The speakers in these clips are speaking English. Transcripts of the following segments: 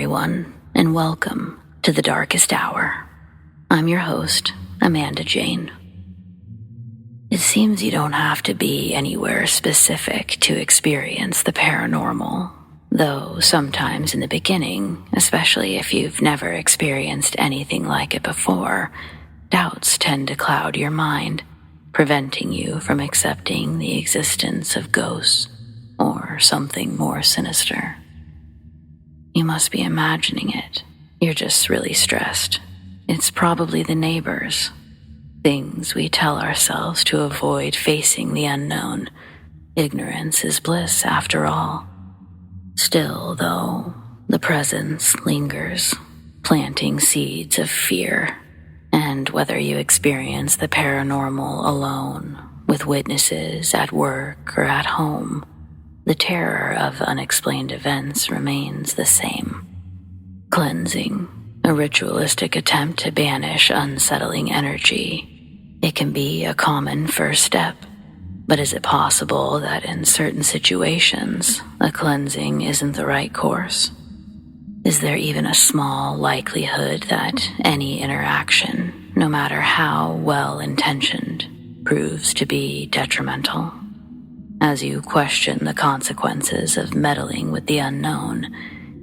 everyone, and welcome to the Darkest Hour. I'm your host, Amanda Jane. It seems you don't have to be anywhere specific to experience the paranormal, though sometimes in the beginning, especially if you've never experienced anything like it before, doubts tend to cloud your mind, preventing you from accepting the existence of ghosts or something more sinister. You must be imagining it. You're just really stressed. It's probably the neighbors. Things we tell ourselves to avoid facing the unknown. Ignorance is bliss after all. Still, though, the presence lingers, planting seeds of fear. And whether you experience the paranormal alone, with witnesses at work or at home, the terror of unexplained events remains the same. Cleansing, a ritualistic attempt to banish unsettling energy. It can be a common first step, but is it possible that in certain situations, a cleansing isn't the right course? Is there even a small likelihood that any interaction, no matter how well-intentioned, proves to be detrimental? As you question the consequences of meddling with the unknown,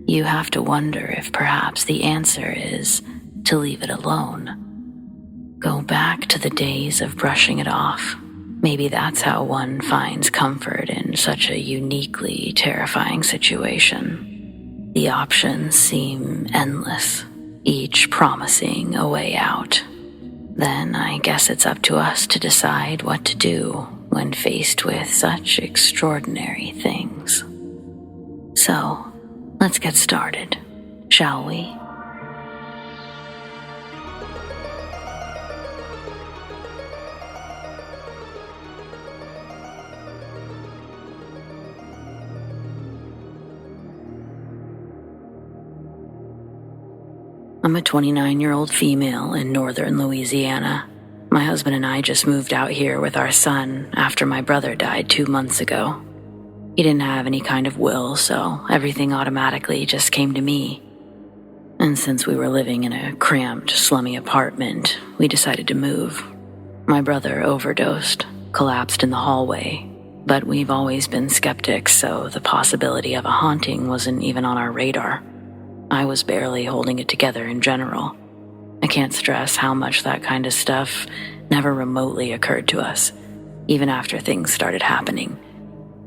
you have to wonder if perhaps the answer is to leave it alone. Go back to the days of brushing it off. Maybe that's how one finds comfort in such a uniquely terrifying situation. The options seem endless, each promising a way out. Then I guess it's up to us to decide what to do when faced with such extraordinary things. So, let's get started, shall we? I'm a 29-year-old female in northern Louisiana. My husband and I just moved out here with our son after my brother died 2 months ago. He didn't have any kind of will, so everything automatically just came to me. And since we were living in a cramped, slummy apartment, we decided to move. My brother overdosed, collapsed in the hallway, but we've always been skeptics, so the possibility of a haunting wasn't even on our radar. I was barely holding it together in general. I can't stress how much that kind of stuff never remotely occurred to us, even after things started happening.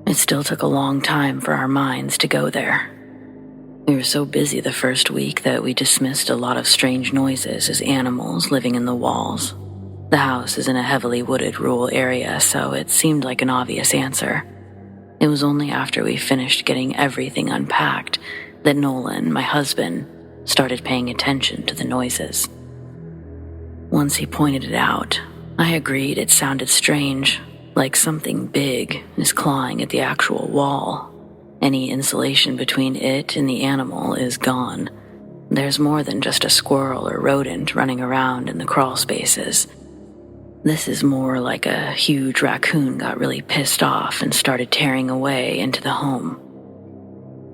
It still took a long time for our minds to go there. We were so busy the first week that we dismissed a lot of strange noises as animals living in the walls. The house is in a heavily wooded rural area, so it seemed like an obvious answer. It was only after we finished getting everything unpacked that Nolan, my husband, started paying attention to the noises. Once he pointed it out, I agreed it sounded strange, like something big is clawing at the actual wall. Any insulation between it and the animal is gone. There's more than just a squirrel or rodent running around in the crawl spaces. This is more like a huge raccoon got really pissed off and started tearing away into the home.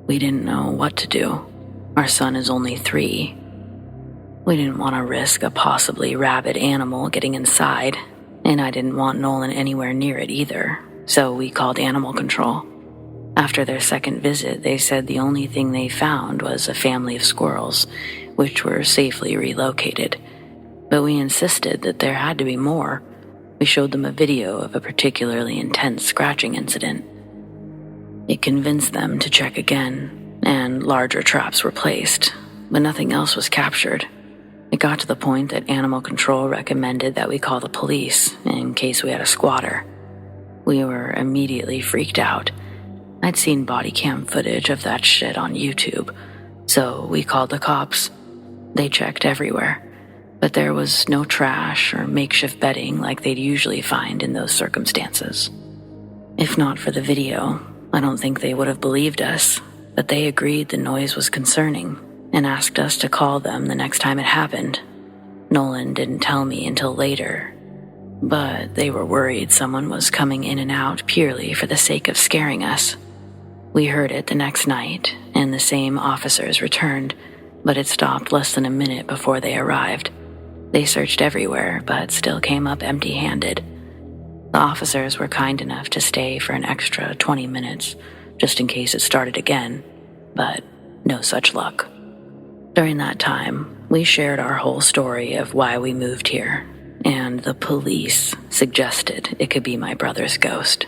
We didn't know what to do. Our son is only 3. We didn't want to risk a possibly rabid animal getting inside, and I didn't want Nolan anywhere near it either, so we called animal control. After their second visit, they said the only thing they found was a family of squirrels, which were safely relocated. But we insisted that there had to be more. We showed them a video of a particularly intense scratching incident. It convinced them to check again, and larger traps were placed, but nothing else was captured. It got to the point that animal control recommended that we call the police in case we had a squatter. We were immediately freaked out. I'd seen body cam footage of that shit on YouTube, so we called the cops. They checked everywhere, but there was no trash or makeshift bedding like they'd usually find in those circumstances. If not for the video, I don't think they would have believed us, but they agreed the noise was concerning and asked us to call them the next time it happened. Nolan didn't tell me until later, but they were worried someone was coming in and out purely for the sake of scaring us. We heard it the next night, and the same officers returned, but it stopped less than a minute before they arrived. They searched everywhere, but still came up empty-handed. The officers were kind enough to stay for an extra 20 minutes, just in case it started again, but no such luck. During that time, we shared our whole story of why we moved here, and the police suggested it could be my brother's ghost.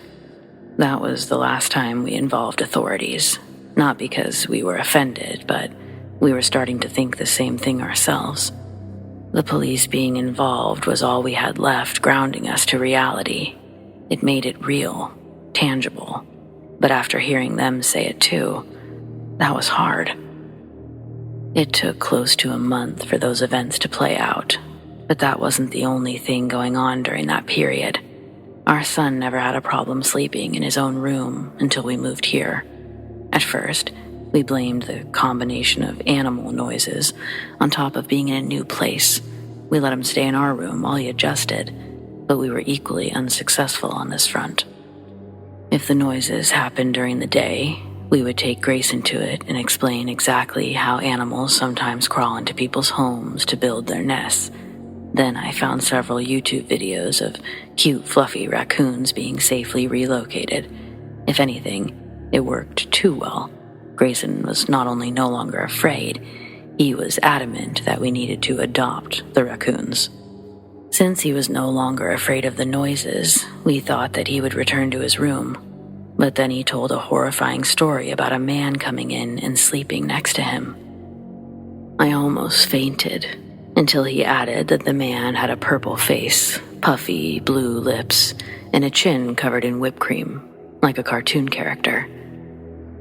That was the last time we involved authorities, not because we were offended, but we were starting to think the same thing ourselves. The police being involved was all we had left grounding us to reality. It made it real, tangible, but after hearing them say it too, that was hard. It took close to a month for those events to play out, but that wasn't the only thing going on during that period. Our son never had a problem sleeping in his own room until we moved here. At first, we blamed the combination of animal noises on top of being in a new place. We let him stay in our room while he adjusted, but we were equally unsuccessful on this front. If the noises happened during the day, we would take Grace into it and explain exactly how animals sometimes crawl into people's homes to build their nests. Then I found several YouTube videos of cute, fluffy raccoons being safely relocated. If anything, it worked too well. Grayson was not only no longer afraid, he was adamant that we needed to adopt the raccoons. Since he was no longer afraid of the noises, we thought that he would return to his room. But then he told a horrifying story about a man coming in and sleeping next to him. I almost fainted until he added that the man had a purple face, puffy blue lips, and a chin covered in whipped cream, like a cartoon character.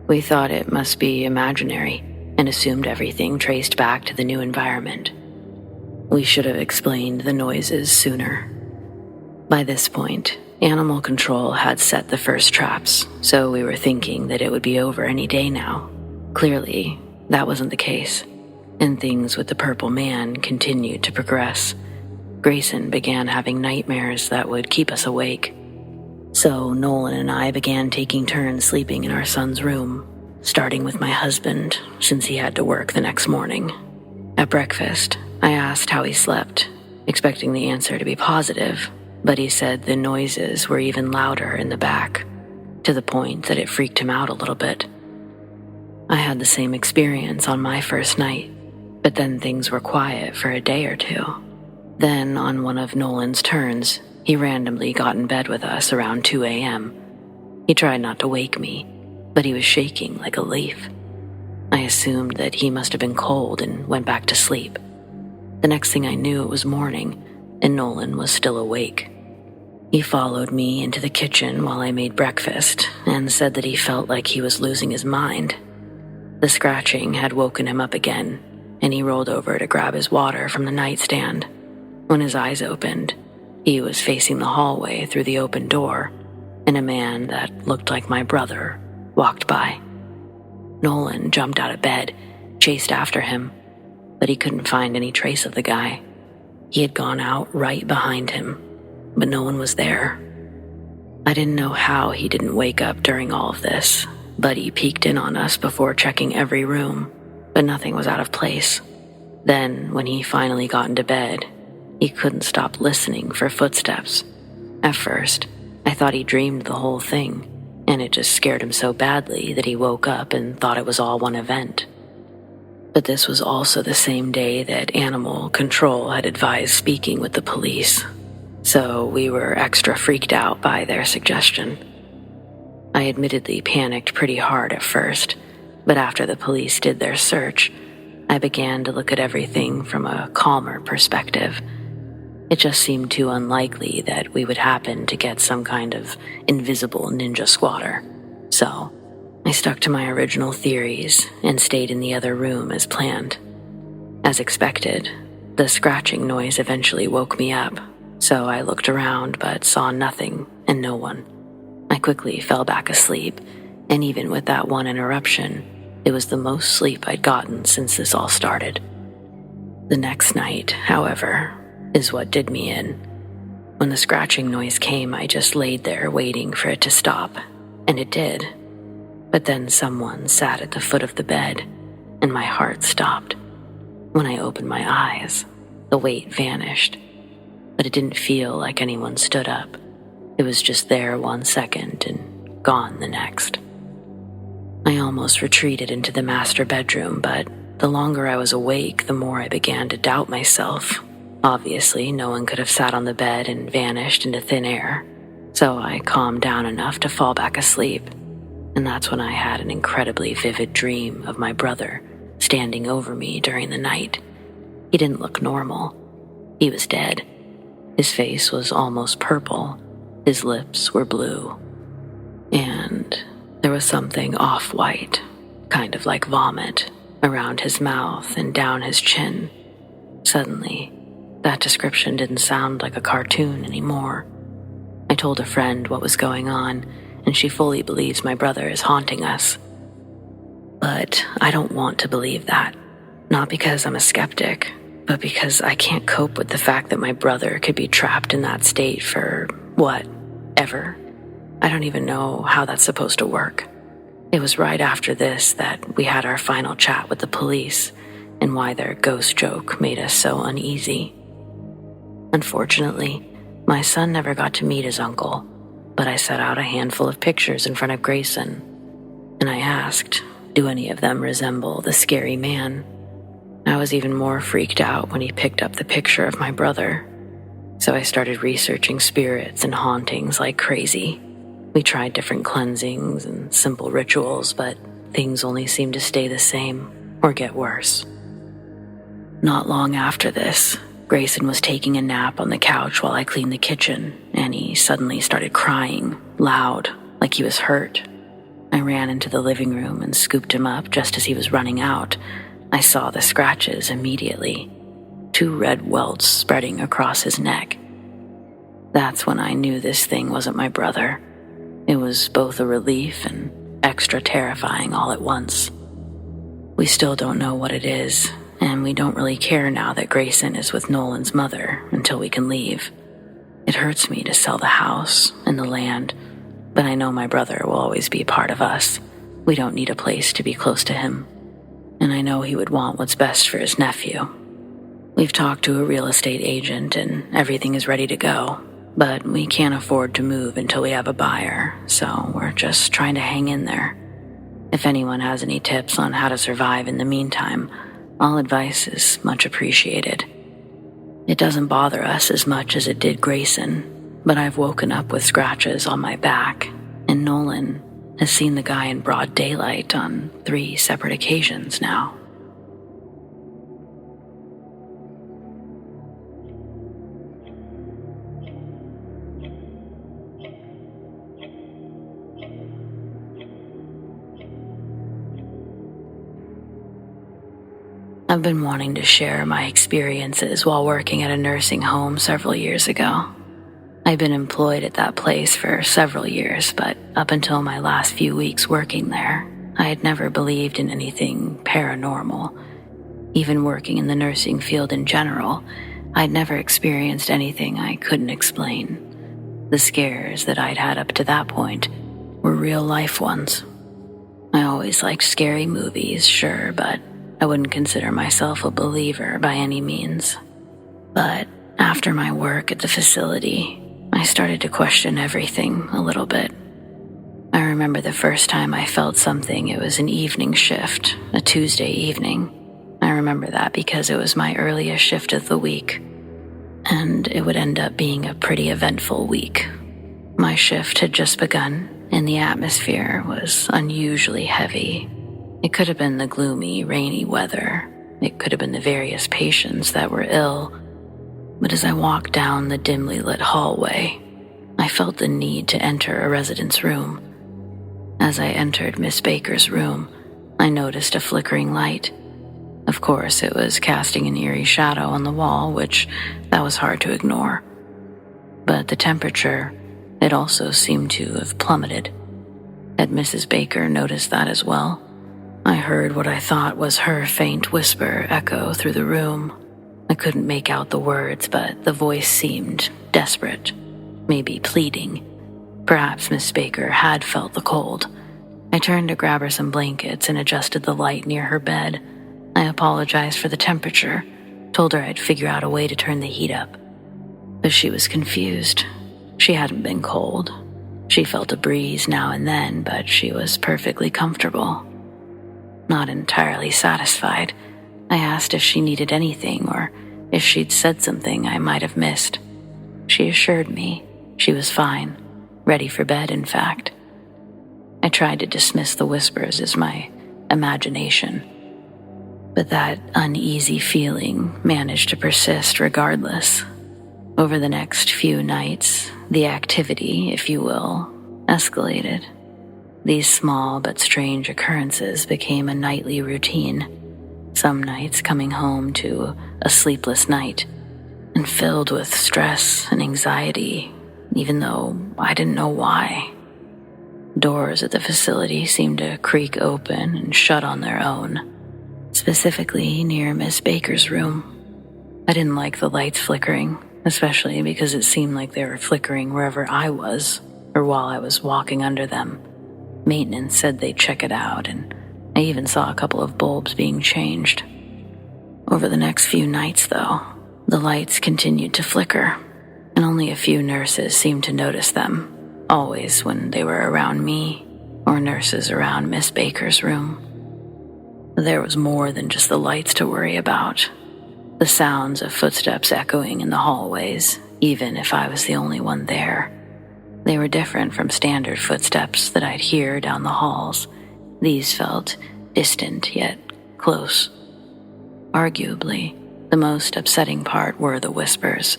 We thought it must be imaginary and assumed everything traced back to the new environment. We should have explained the noises sooner. By this point, animal control had set the first traps, so we were thinking that it would be over any day now. Clearly, that wasn't the case, and things with the purple man continued to progress. Grayson began having nightmares that would keep us awake. So Nolan and I began taking turns sleeping in our son's room, starting with my husband since he had to work the next morning. At breakfast, I asked how he slept, expecting the answer to be positive, but he said the noises were even louder in the back, to the point that it freaked him out a little bit. I had the same experience on my first night, but then things were quiet for a day or two. Then, on one of Nolan's turns, he randomly got in bed with us around 2 a.m. He tried not to wake me, but he was shaking like a leaf. I assumed that he must have been cold and went back to sleep. The next thing I knew, it was morning, and Nolan was still awake. He followed me into the kitchen while I made breakfast and said that he felt like he was losing his mind. The scratching had woken him up again, and he rolled over to grab his water from the nightstand. When his eyes opened, he was facing the hallway through the open door, and a man that looked like my brother walked by. Nolan jumped out of bed, chased after him, but he couldn't find any trace of the guy. He had gone out right behind him, but no one was there. I didn't know how he didn't wake up during all of this, but he peeked in on us before checking every room, but nothing was out of place. Then, when he finally got into bed, he couldn't stop listening for footsteps. At first, I thought he dreamed the whole thing, and it just scared him so badly that he woke up and thought it was all one event. But this was also the same day that Animal Control had advised speaking with the police, so we were extra freaked out by their suggestion. I admittedly panicked pretty hard at first, but after the police did their search, I began to look at everything from a calmer perspective. It just seemed too unlikely that we would happen to get some kind of invisible ninja squatter. So, I stuck to my original theories and stayed in the other room as planned. As expected, the scratching noise eventually woke me up, so I looked around but saw nothing and no one. I quickly fell back asleep, and even with that one interruption, it was the most sleep I'd gotten since this all started. The next night, however, is what did me in. When the scratching noise came, I just laid there waiting for it to stop, and it did. But then someone sat at the foot of the bed, and my heart stopped. When I opened my eyes, the weight vanished, but it didn't feel like anyone stood up. It was just there 1 second and gone the next. I almost retreated into the master bedroom, but the longer I was awake, the more I began to doubt myself. Obviously, no one could have sat on the bed and vanished into thin air, so I calmed down enough to fall back asleep, and that's when I had an incredibly vivid dream of my brother standing over me during the night. He didn't look normal. He was dead. His face was almost purple. His lips were blue. And there was something off-white, kind of like vomit, around his mouth and down his chin. Suddenly, that description didn't sound like a cartoon anymore. I told a friend what was going on, and she fully believes my brother is haunting us. But I don't want to believe that. Not because I'm a skeptic, but because I can't cope with the fact that my brother could be trapped in that state for, ever? I don't even know how that's supposed to work. It was right after this that we had our final chat with the police, and why their ghost joke made us so uneasy. Unfortunately, my son never got to meet his uncle, but I set out a handful of pictures in front of Grayson, and I asked, do any of them resemble the scary man? I was even more freaked out when he picked up the picture of my brother, so I started researching spirits and hauntings like crazy. We tried different cleansings and simple rituals, but things only seemed to stay the same or get worse. Not long after this, Grayson was taking a nap on the couch while I cleaned the kitchen, and he suddenly started crying, loud, like he was hurt. I ran into the living room and scooped him up just as he was running out. I saw the scratches immediately, 2 red welts spreading across his neck. That's when I knew this thing wasn't my brother. It was both a relief and extra terrifying all at once. We still don't know what it is, and we don't really care now that Grayson is with Nolan's mother until we can leave. It hurts me to sell the house and the land, but I know my brother will always be a part of us. We don't need a place to be close to him, and I know he would want what's best for his nephew. We've talked to a real estate agent and everything is ready to go, but we can't afford to move until we have a buyer, so we're just trying to hang in there. If anyone has any tips on how to survive in the meantime, all advice is much appreciated. It doesn't bother us as much as it did Grayson, but I've woken up with scratches on my back, and Nolan has seen the guy in broad daylight on 3 separate occasions now. I've been wanting to share my experiences while working at a nursing home several years ago. I'd been employed at that place for several years, but up until my last few weeks working there, I had never believed in anything paranormal. Even working in the nursing field in general, I'd never experienced anything I couldn't explain. The scares that I'd had up to that point were real-life ones. I always liked scary movies, sure, but I wouldn't consider myself a believer by any means. But after my work at the facility, I started to question everything a little bit. I remember the first time I felt something. It was an evening shift, a Tuesday evening. I remember that because it was my earliest shift of the week, and it would end up being a pretty eventful week. My shift had just begun, and the atmosphere was unusually heavy. It could have been the gloomy, rainy weather. It could have been the various patients that were ill. But as I walked down the dimly lit hallway, I felt the need to enter a resident's room. As I entered Miss Baker's room, I noticed a flickering light. Of course, it was casting an eerie shadow on the wall, that was hard to ignore. But the temperature, it also seemed to have plummeted. Had Mrs. Baker noticed that as well? I heard what I thought was her faint whisper echo through the room. I couldn't make out the words, but the voice seemed desperate, maybe pleading. Perhaps Miss Baker had felt the cold, I turned to grab her some blankets and adjusted the light near her bed. I apologized for the temperature, told her I'd figure out a way to turn the heat up. But she was confused. She hadn't been cold. She felt a breeze now and then, but she was perfectly comfortable. Not entirely satisfied, I asked if she needed anything or if she'd said something I might have missed. She assured me she was fine, ready for bed, in fact. I tried to dismiss the whispers as my imagination, but that uneasy feeling managed to persist regardless. Over the next few nights, the activity, if you will, escalated. These small but strange occurrences became a nightly routine, some nights coming home to a sleepless night, and filled with stress and anxiety, even though I didn't know why. Doors at the facility seemed to creak open and shut on their own, specifically near Miss Baker's room. I didn't like the lights flickering, especially because it seemed like they were flickering wherever I was or while I was walking under them. Maintenance said they'd check it out, and I even saw a couple of bulbs being changed. Over the next few nights, though, the lights continued to flicker, and only a few nurses seemed to notice them, always when they were around me or nurses around Miss Baker's room. There was more than just the lights to worry about. The sounds of footsteps echoing in the hallways, even if I was the only one there. They were different from standard footsteps that I'd hear down the halls. These felt distant yet close. Arguably, the most upsetting part were the whispers.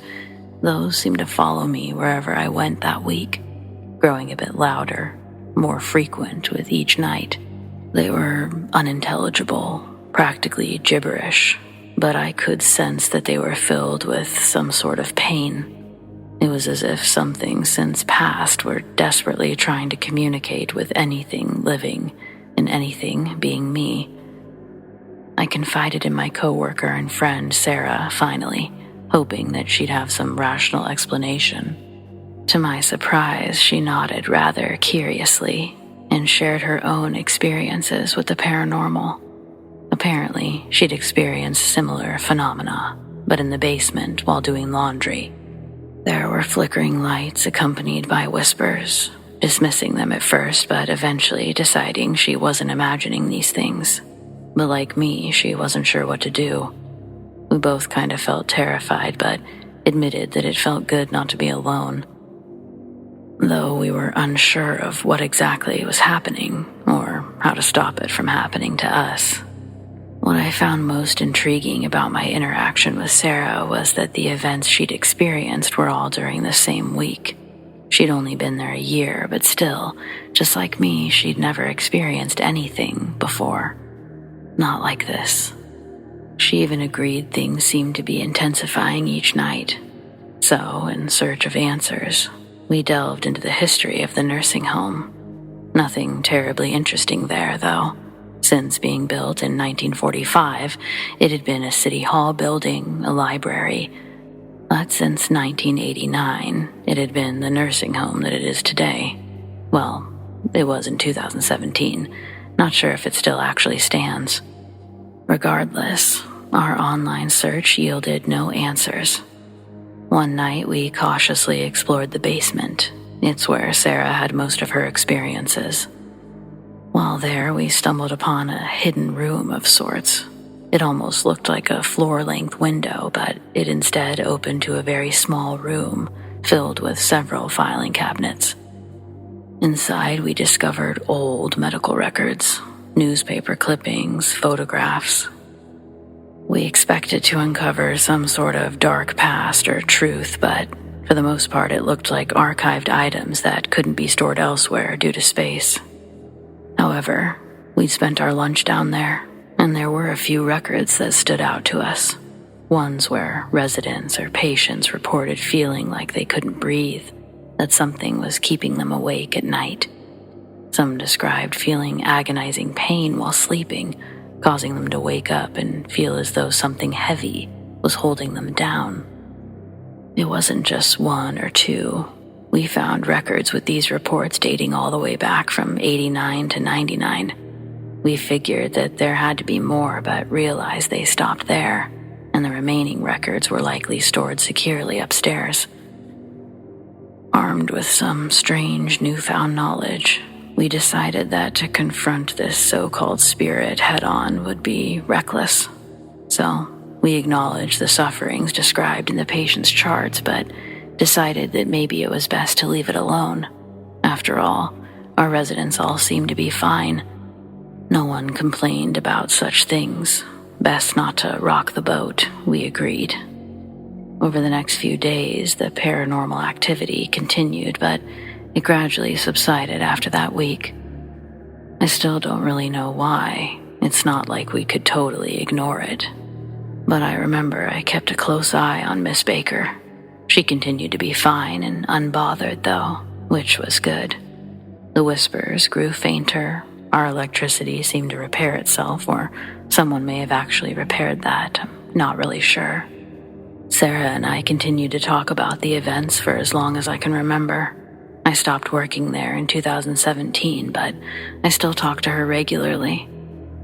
Those seemed to follow me wherever I went that week, growing a bit louder, more frequent with each night. They were unintelligible, practically gibberish, but I could sense that they were filled with some sort of pain. It was as if something since past were desperately trying to communicate with anything living, and anything being me. I confided in my coworker and friend Sarah, finally, hoping that she'd have some rational explanation. To my surprise, she nodded rather curiously and shared her own experiences with the paranormal. Apparently, she'd experienced similar phenomena, but in the basement while doing laundry. There were flickering lights accompanied by whispers, dismissing them at first, but eventually deciding she wasn't imagining these things. But like me, she wasn't sure what to do. We both kind of felt terrified, but admitted that it felt good not to be alone. Though we were unsure of what exactly was happening, or how to stop it from happening to us. What I found most intriguing about my interaction with Sarah was that the events she'd experienced were all during the same week. She'd only been there a year, but still, just like me, she'd never experienced anything before. Not like this. She even agreed things seemed to be intensifying each night. So, in search of answers, we delved into the history of the nursing home. Nothing terribly interesting there, though. Since being built in 1945, it had been a city hall building, a library. But since 1989, it had been the nursing home that it is today. Well, it was in 2017. Not sure if it still actually stands. Regardless, our online search yielded no answers. One night, we cautiously explored the basement. It's where Sarah had most of her experiences. While there, we stumbled upon a hidden room of sorts. It almost looked like a floor-length window, but it instead opened to a very small room filled with several filing cabinets. Inside, we discovered old medical records, newspaper clippings, photographs. We expected to uncover some sort of dark past or truth, but for the most part, it looked like archived items that couldn't be stored elsewhere due to space. However, we'd spent our lunch down there, and there were a few records that stood out to us. Ones where residents or patients reported feeling like they couldn't breathe, that something was keeping them awake at night. Some described feeling agonizing pain while sleeping, causing them to wake up and feel as though something heavy was holding them down. It wasn't just one or two. We found records with these reports dating all the way back from 89 to 99. We figured that there had to be more, but realized they stopped there, and the remaining records were likely stored securely upstairs. Armed with some strange newfound knowledge, we decided that to confront this so-called spirit head-on would be reckless. So, we acknowledged the sufferings described in the patient's charts, but decided that maybe it was best to leave it alone. After all, our residents all seemed to be fine. No one complained about such things. Best not to rock the boat, we agreed. Over the next few days, the paranormal activity continued, but it gradually subsided after that week. I still don't really know why. It's not like we could totally ignore it. But I remember I kept a close eye on Miss Baker. She continued to be fine and unbothered, though, which was good. The whispers grew fainter. Our electricity seemed to repair itself, or someone may have actually repaired that. I'm not really sure. Sarah and I continued to talk about the events for as long as I can remember. I stopped working there in 2017, but I still talk to her regularly.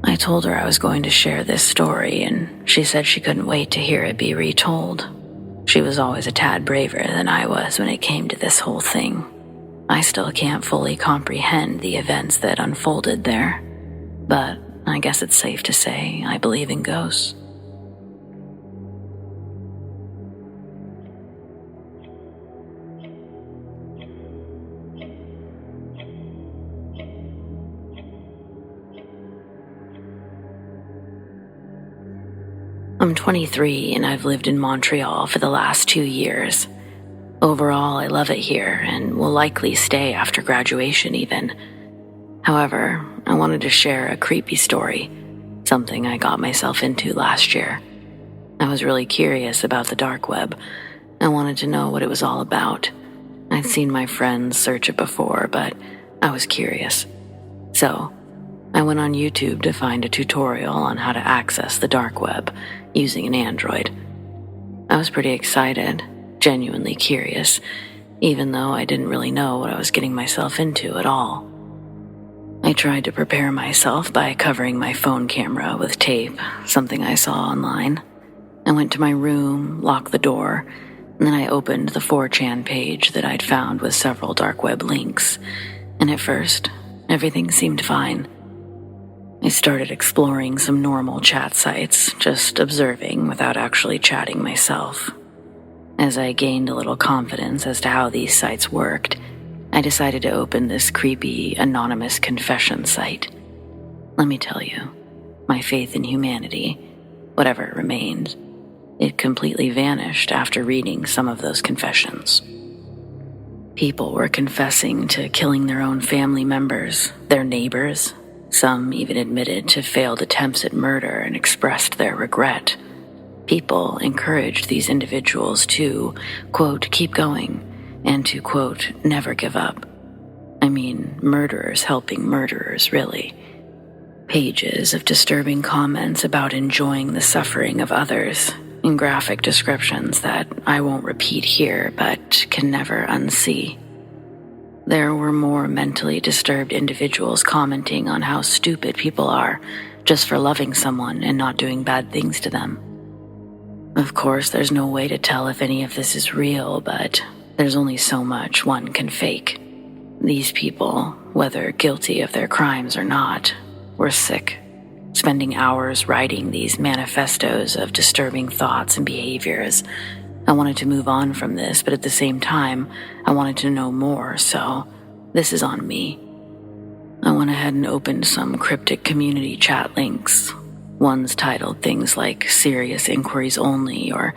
I told her I was going to share this story, and she said she couldn't wait to hear it be retold. She was always a tad braver than I was when it came to this whole thing. I still can't fully comprehend the events that unfolded there, but I guess it's safe to say I believe in ghosts. I'm 23 and I've lived in Montreal for the last 2 years. Overall, I love it here and will likely stay after graduation even. However, I wanted to share a creepy story, something I got myself into last year. I was really curious about the dark web. I wanted to know what it was all about. I'd seen my friends search it before, but I was curious. So, I went on YouTube to find a tutorial on how to access the dark web using an Android. I was pretty excited, genuinely curious, even though I didn't really know what I was getting myself into at all. I tried to prepare myself by covering my phone camera with tape, something I saw online. I went to my room, locked the door, and then I opened the 4chan page that I'd found with several dark web links, and at first, everything seemed fine. I started exploring some normal chat sites, just observing without actually chatting myself. As I gained a little confidence as to how these sites worked, I decided to open this creepy, anonymous confession site. Let me tell you, my faith in humanity, whatever it remained, it completely vanished after reading some of those confessions. People were confessing to killing their own family members, their neighbors. Some even admitted to failed attempts at murder and expressed their regret. People encouraged these individuals to, quote, keep going, and to, quote, never give up. I mean, murderers helping murderers, really. Pages of disturbing comments about enjoying the suffering of others, in graphic descriptions that I won't repeat here, but can never unsee. There were more mentally disturbed individuals commenting on how stupid people are just for loving someone and not doing bad things to them. Of course, there's no way to tell if any of this is real, but there's only so much one can fake. These people, whether guilty of their crimes or not, were sick, spending hours writing these manifestos of disturbing thoughts and behaviors. I wanted to move on from this, but at the same time, I wanted to know more, so this is on me. I went ahead and opened some cryptic community chat links, ones titled things like serious inquiries only or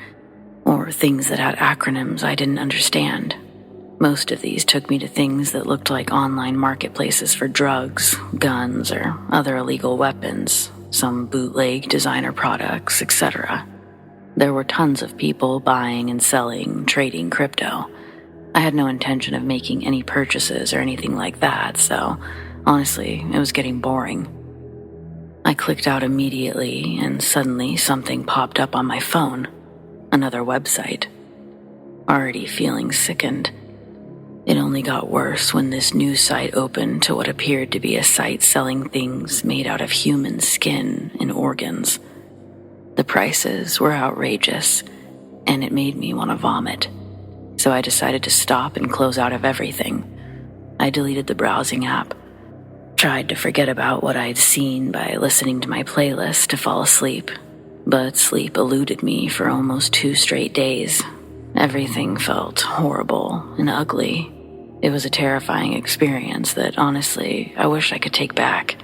things that had acronyms I didn't understand. Most of these took me to things that looked like online marketplaces for drugs, guns, or other illegal weapons, some bootleg designer products, etc. There were tons of people buying and selling, trading crypto. I had no intention of making any purchases or anything like that, so honestly, it was getting boring. I clicked out immediately, and suddenly something popped up on my phone. Another website. Already feeling sickened. It only got worse when this news site opened to what appeared to be a site selling things made out of human skin and organs. The prices were outrageous, and it made me want to vomit. So I decided to stop and close out of everything. I deleted the browsing app, tried to forget about what I'd seen by listening to my playlist to fall asleep, but sleep eluded me for almost 2 straight days. Everything felt horrible and ugly. It was a terrifying experience that, honestly, I wish I could take back.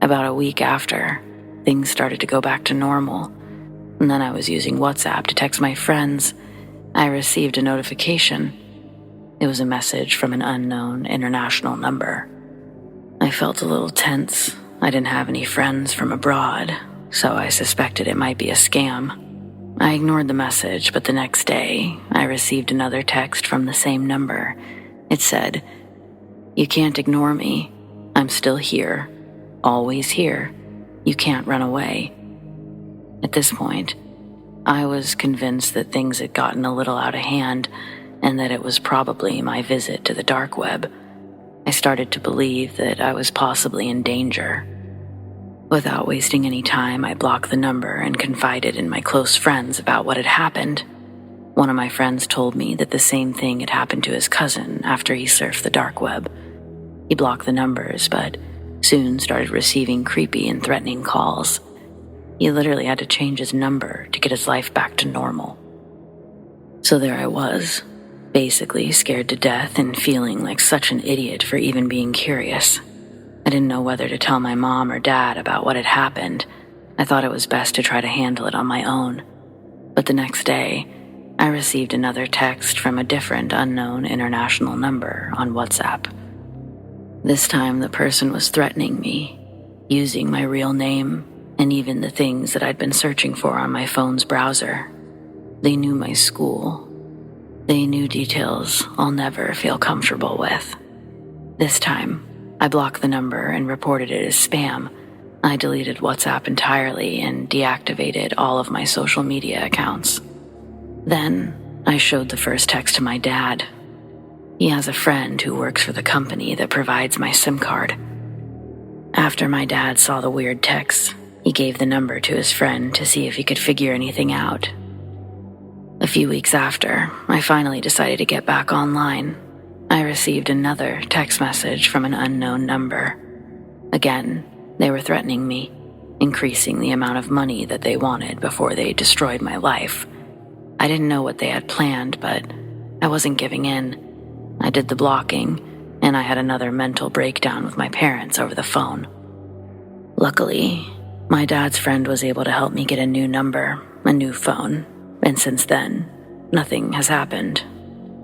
About a week after, things started to go back to normal, and then I was using WhatsApp to text my friends. I received a notification. It was a message from an unknown international number. I felt a little tense. I didn't have any friends from abroad, so I suspected it might be a scam. I ignored the message, but the next day, I received another text from the same number. It said, "You can't ignore me. I'm still here. Always here. You can't run away." At this point, I was convinced that things had gotten a little out of hand and that it was probably my visit to the dark web. I started to believe that I was possibly in danger. Without wasting any time, I blocked the number and confided in my close friends about what had happened. One of my friends told me that the same thing had happened to his cousin after he surfed the dark web. He blocked the numbers, but soon started receiving creepy and threatening calls. He literally had to change his number to get his life back to normal. So there I was, basically scared to death and feeling like such an idiot for even being curious. I didn't know whether to tell my mom or dad about what had happened. I thought it was best to try to handle it on my own. But the next day, I received another text from a different unknown international number on WhatsApp. This time the person was threatening me, using my real name and even the things that I'd been searching for on my phone's browser. They knew my school. They knew details I'll never feel comfortable with. This time, I blocked the number and reported it as spam. I deleted WhatsApp entirely and deactivated all of my social media accounts. Then, I showed the first text to my dad. He has a friend who works for the company that provides my SIM card. After my dad saw the weird text, he gave the number to his friend to see if he could figure anything out. A few weeks after, I finally decided to get back online. I received another text message from an unknown number. Again, they were threatening me, increasing the amount of money that they wanted before they destroyed my life. I didn't know what they had planned, but I wasn't giving in. I did the blocking, and I had another mental breakdown with my parents over the phone. Luckily, my dad's friend was able to help me get a new number, a new phone, and since then, nothing has happened.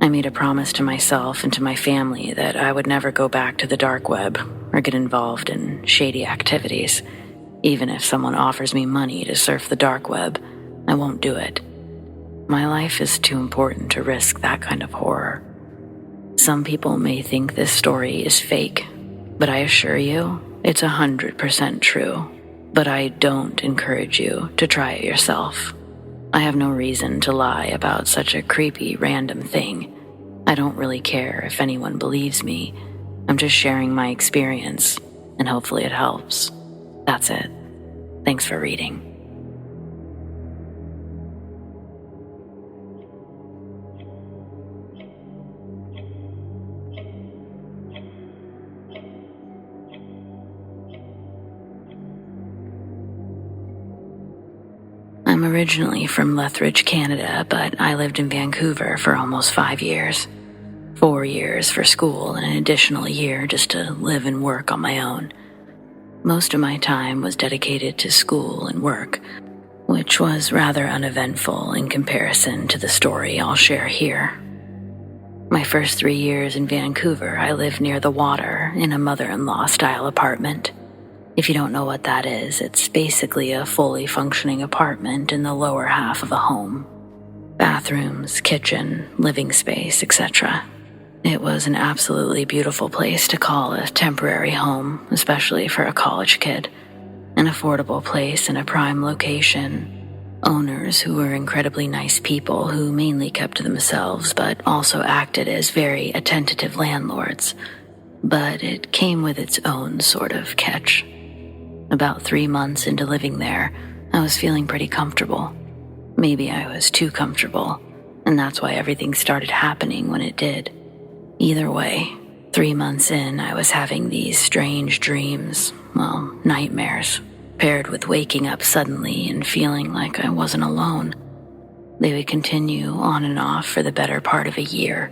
I made a promise to myself and to my family that I would never go back to the dark web or get involved in shady activities. Even if someone offers me money to surf the dark web, I won't do it. My life is too important to risk that kind of horror. Some people may think this story is fake, but I assure you, it's 100% true. But I don't encourage you to try it yourself. I have no reason to lie about such a creepy, random thing. I don't really care if anyone believes me. I'm just sharing my experience, and hopefully it helps. That's it. Thanks for reading. I'm originally from Lethbridge, Canada, but I lived in Vancouver for almost 5 years. 4 years for school and an additional year just to live and work on my own. Most of my time was dedicated to school and work, which was rather uneventful in comparison to the story I'll share here. My first 3 years in Vancouver, I lived near the water in a mother-in-law style apartment. If you don't know what that is, it's basically a fully functioning apartment in the lower half of a home. Bathrooms, kitchen, living space, etc. It was an absolutely beautiful place to call a temporary home, especially for a college kid. An affordable place in a prime location. Owners who were incredibly nice people who mainly kept to themselves but also acted as very attentive landlords. But it came with its own sort of catch. About 3 months into living there, I was feeling pretty comfortable. Maybe I was too comfortable, and that's why everything started happening when it did. Either way, 3 months in, I was having these strange dreams, nightmares, paired with waking up suddenly and feeling like I wasn't alone. They would continue on and off for the better part of a year.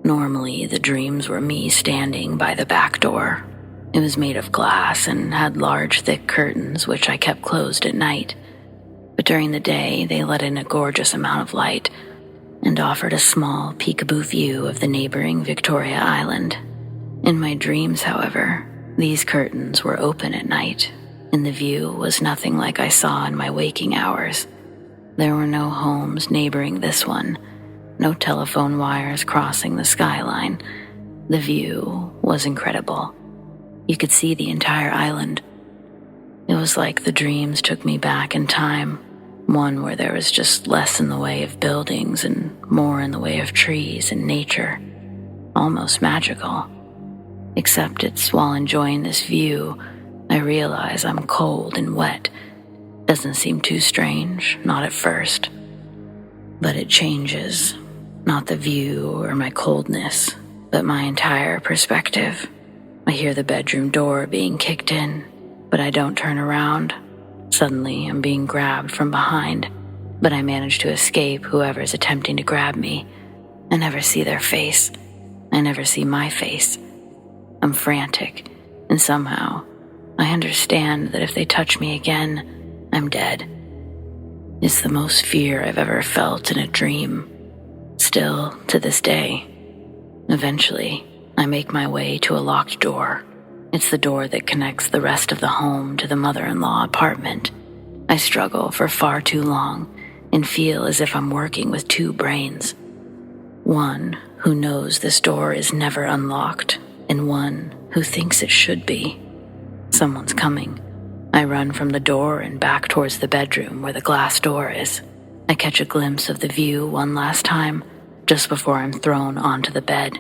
Normally, the dreams were me standing by the back door. It was made of glass and had large, thick curtains, which I kept closed at night. But during the day, they let in a gorgeous amount of light and offered a small, peekaboo view of the neighboring Victoria Island. In my dreams, however, these curtains were open at night, and the view was nothing like I saw in my waking hours. There were no homes neighboring this one, no telephone wires crossing the skyline. The view was incredible. You could see the entire island. It was like the dreams took me back in time, one where there was just less in the way of buildings and more in the way of trees and nature. Almost magical. Except it's while enjoying this view, I realize I'm cold and wet. Doesn't seem too strange, not at first. But it changes. Not the view or my coldness, but my entire perspective. I hear the bedroom door being kicked in, but I don't turn around. Suddenly, I'm being grabbed from behind, but I manage to escape whoever's attempting to grab me. I never see their face. I never see my face. I'm frantic, and somehow, I understand that if they touch me again, I'm dead. It's the most fear I've ever felt in a dream. Still, to this day. Eventually, I make my way to a locked door. It's the door that connects the rest of the home to the mother-in-law apartment. I struggle for far too long and feel as if I'm working with two brains. One who knows this door is never unlocked, and one who thinks it should be. Someone's coming. I run from the door and back towards the bedroom where the glass door is. I catch a glimpse of the view one last time, just before I'm thrown onto the bed.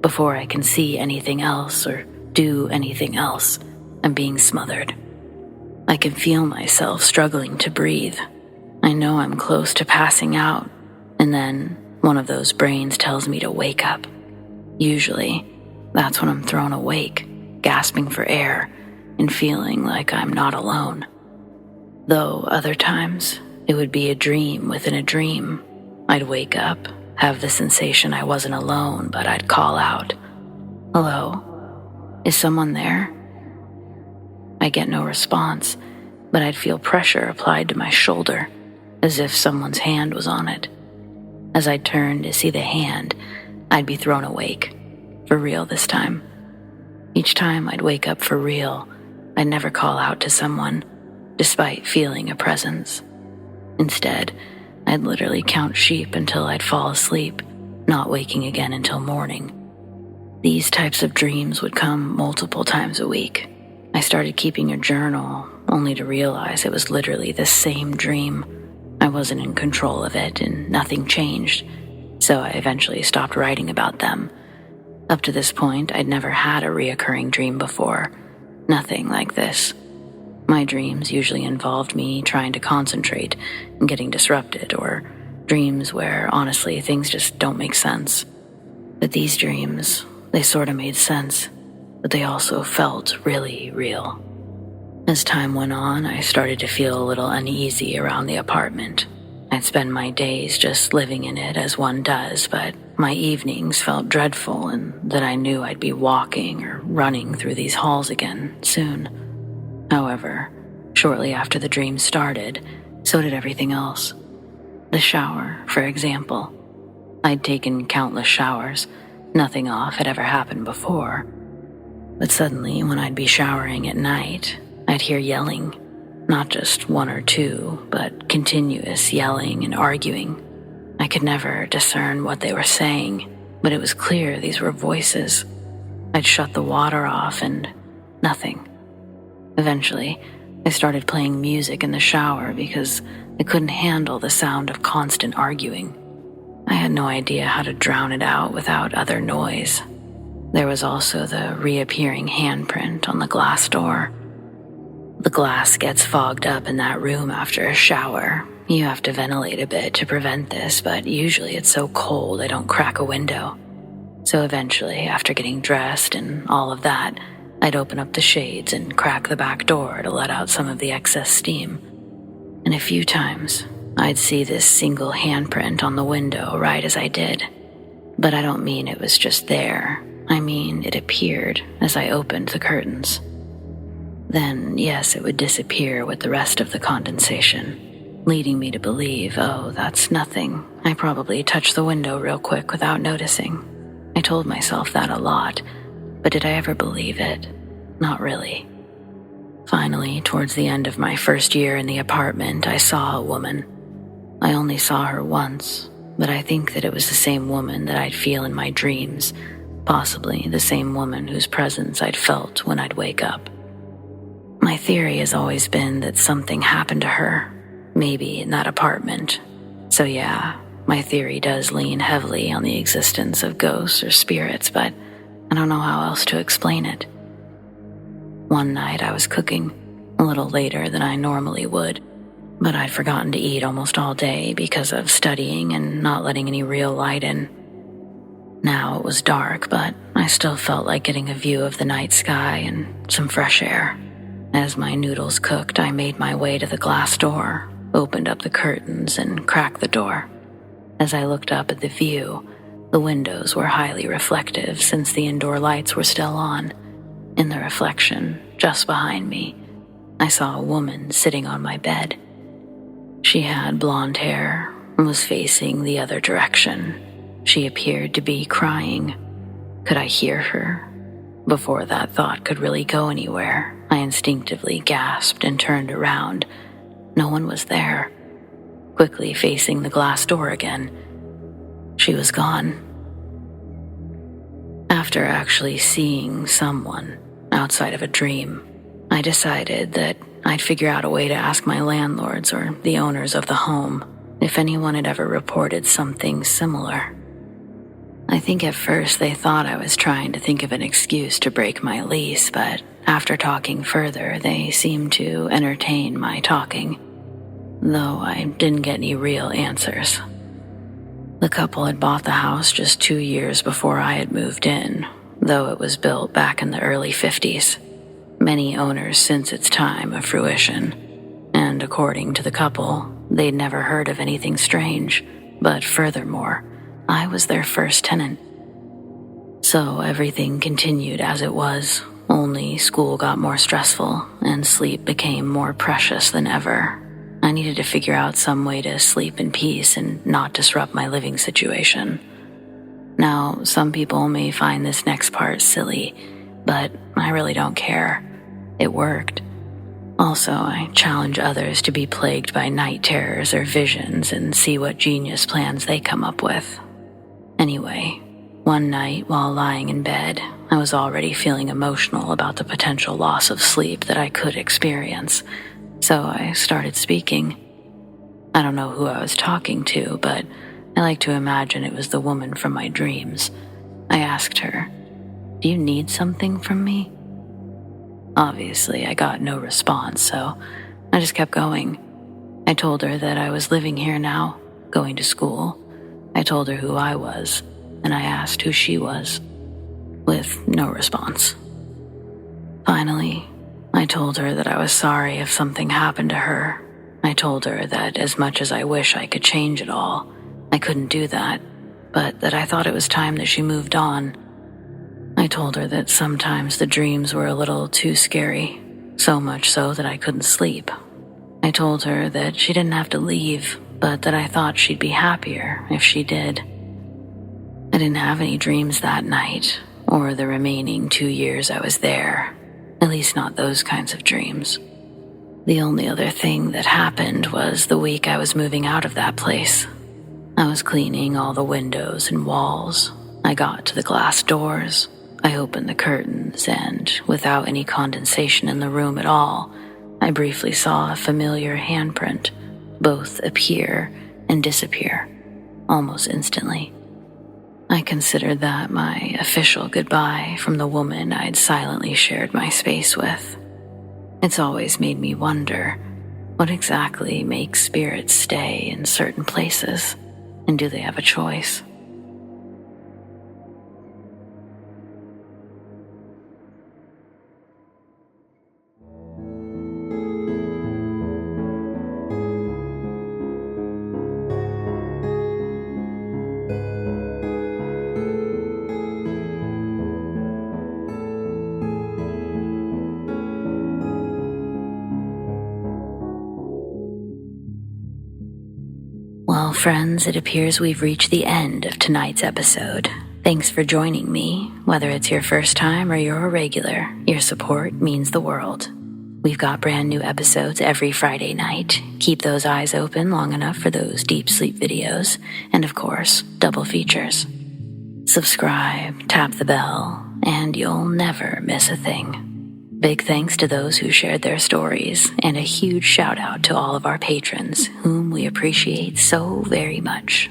Before I can see anything else or do anything else, I'm being smothered. I can feel myself struggling to breathe. I know I'm close to passing out, and then one of those brains tells me to wake up. Usually, that's when I'm thrown awake, gasping for air, and feeling like I'm not alone. Though other times, it would be a dream within a dream. I'd wake up, have the sensation I wasn't alone, but I'd call out, "Hello? Is someone there?" I get no response, but I'd feel pressure applied to my shoulder, as if someone's hand was on it. As I turned to see the hand, I'd be thrown awake, for real this time. Each time I'd wake up for real, I'd never call out to someone, despite feeling a presence. Instead, I'd literally count sheep until I'd fall asleep, not waking again until morning. These types of dreams would come multiple times a week. I started keeping a journal, only to realize it was literally the same dream. I wasn't in control of it, and nothing changed, so I eventually stopped writing about them. Up to this point, I'd never had a reoccurring dream before. Nothing like this. My dreams usually involved me trying to concentrate and getting disrupted, or dreams where, honestly, things just don't make sense. But these dreams, they sort of made sense, but they also felt really real. As time went on, I started to feel a little uneasy around the apartment. I'd spend my days just living in it as one does, but my evenings felt dreadful, and that I knew I'd be walking or running through these halls again soon. However, shortly after the dream started, so did everything else. The shower, for example. I'd taken countless showers. Nothing off had ever happened before. But suddenly, when I'd be showering at night, I'd hear yelling. Not just one or two, but continuous yelling and arguing. I could never discern what they were saying, but it was clear these were voices. I'd shut the water off and nothing. Eventually, I started playing music in the shower because I couldn't handle the sound of constant arguing. I had no idea how to drown it out without other noise. There was also the reappearing handprint on the glass door. The glass gets fogged up in that room after a shower. You have to ventilate a bit to prevent this, but usually it's so cold I don't crack a window. So eventually, after getting dressed and all of that, I'd open up the shades and crack the back door to let out some of the excess steam. And a few times, I'd see this single handprint on the window right as I did. But I don't mean it was just there. I mean it appeared as I opened the curtains. Then, yes, it would disappear with the rest of the condensation, leading me to believe, oh, that's nothing. I probably touched the window real quick without noticing. I told myself that a lot, but did I ever believe it? Not really. Finally, towards the end of my first year in the apartment, I saw a woman. I only saw her once, but I think that it was the same woman that I'd feel in my dreams, possibly the same woman whose presence I'd felt when I'd wake up. My theory has always been that something happened to her, maybe in that apartment. So yeah, my theory does lean heavily on the existence of ghosts or spirits, but I don't know how else to explain it. One night I was cooking, a little later than I normally would, but I'd forgotten to eat almost all day because of studying and not letting any real light in. Now it was dark, but I still felt like getting a view of the night sky and some fresh air. As my noodles cooked, I made my way to the glass door, opened up the curtains, and cracked the door. As I looked up at the view, the windows were highly reflective since the indoor lights were still on. In the reflection, just behind me, I saw a woman sitting on my bed. She had blonde hair and was facing the other direction. She appeared to be crying. Could I hear her? Before that thought could really go anywhere, I instinctively gasped and turned around. No one was there. Quickly facing the glass door again, she was gone. After actually seeing someone outside of a dream, I decided that I'd figure out a way to ask my landlords or the owners of the home if anyone had ever reported something similar. I think at first they thought I was trying to think of an excuse to break my lease, but after talking further, they seemed to entertain my talking, though I didn't get any real answers. The couple had bought the house just 2 years before I had moved in, though it was built back in the early 50s. Many owners since its time of fruition, and according to the couple, they'd never heard of anything strange, but furthermore, I was their first tenant. So everything continued as it was, only school got more stressful and sleep became more precious than ever. I needed to figure out some way to sleep in peace and not disrupt my living situation. Now, some people may find this next part silly, but I really don't care. It worked. Also, I challenge others to be plagued by night terrors or visions and see what genius plans they come up with. Anyway, one night while lying in bed, I was already feeling emotional about the potential loss of sleep that I could experience, so I started speaking. I don't know who I was talking to, but I like to imagine it was the woman from my dreams. I asked her, "Do you need something from me?" Obviously, I got no response, so I just kept going. I told her that I was living here now, going to school. I told her who I was, and I asked who she was, with no response. Finally, I told her that I was sorry if something happened to her. I told her that as much as I wish I could change it all, I couldn't do that, but that I thought it was time that she moved on. I told her that sometimes the dreams were a little too scary, so much so that I couldn't sleep. I told her that she didn't have to leave, but that I thought she'd be happier if she did. I didn't have any dreams that night, or the remaining 2 years I was there, at least not those kinds of dreams. The only other thing that happened was the week I was moving out of that place. I was cleaning all the windows and walls. I got to the glass doors. I opened the curtains and, without any condensation in the room at all, I briefly saw a familiar handprint both appear and disappear almost instantly. I considered that my official goodbye from the woman I'd silently shared my space with. It's always made me wonder, what exactly makes spirits stay in certain places, and do they have a choice? Well, friends, it appears we've reached the end of tonight's episode. Thanks for joining me. Whether it's your first time or you're a regular, your support means the world. We've got brand new episodes every Friday night. Keep those eyes open long enough for those deep sleep videos, and of course, double features. Subscribe, tap the bell, and you'll never miss a thing. Big thanks to those who shared their stories, and a huge shout out to all of our patrons, whom we appreciate so very much.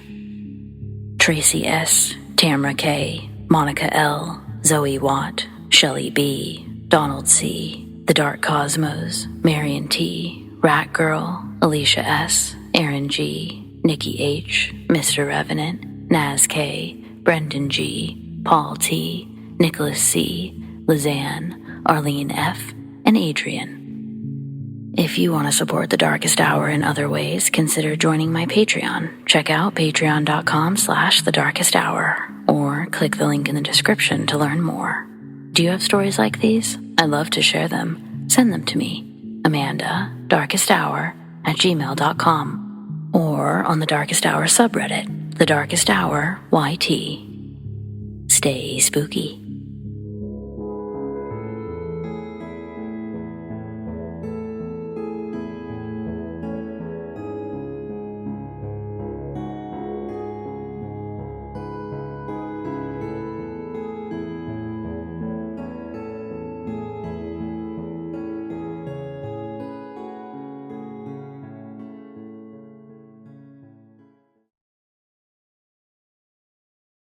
Tracy S, Tamara K, Monica L, ZoeWatt, Chelle B, Donald C, The Dark Cosmos, Marion T, Rat Girl, Alisha S, Erin G, Nikki H, Mr. Revenant, Naz K, Brendon G, Paul T, Nicholas C, Lissane, Arlene F, and Adrienne. If you want to support the Darkest Hour in other ways, consider joining my Patreon. Check out patreon.com/thedarkesthour, or click the link in the description to learn more. Do you have stories like these? I'd love to share them. Send them to me, amandadarkesthour@gmail.com, or on the Darkest Hour subreddit, The Darkest Hour YT. Stay spooky.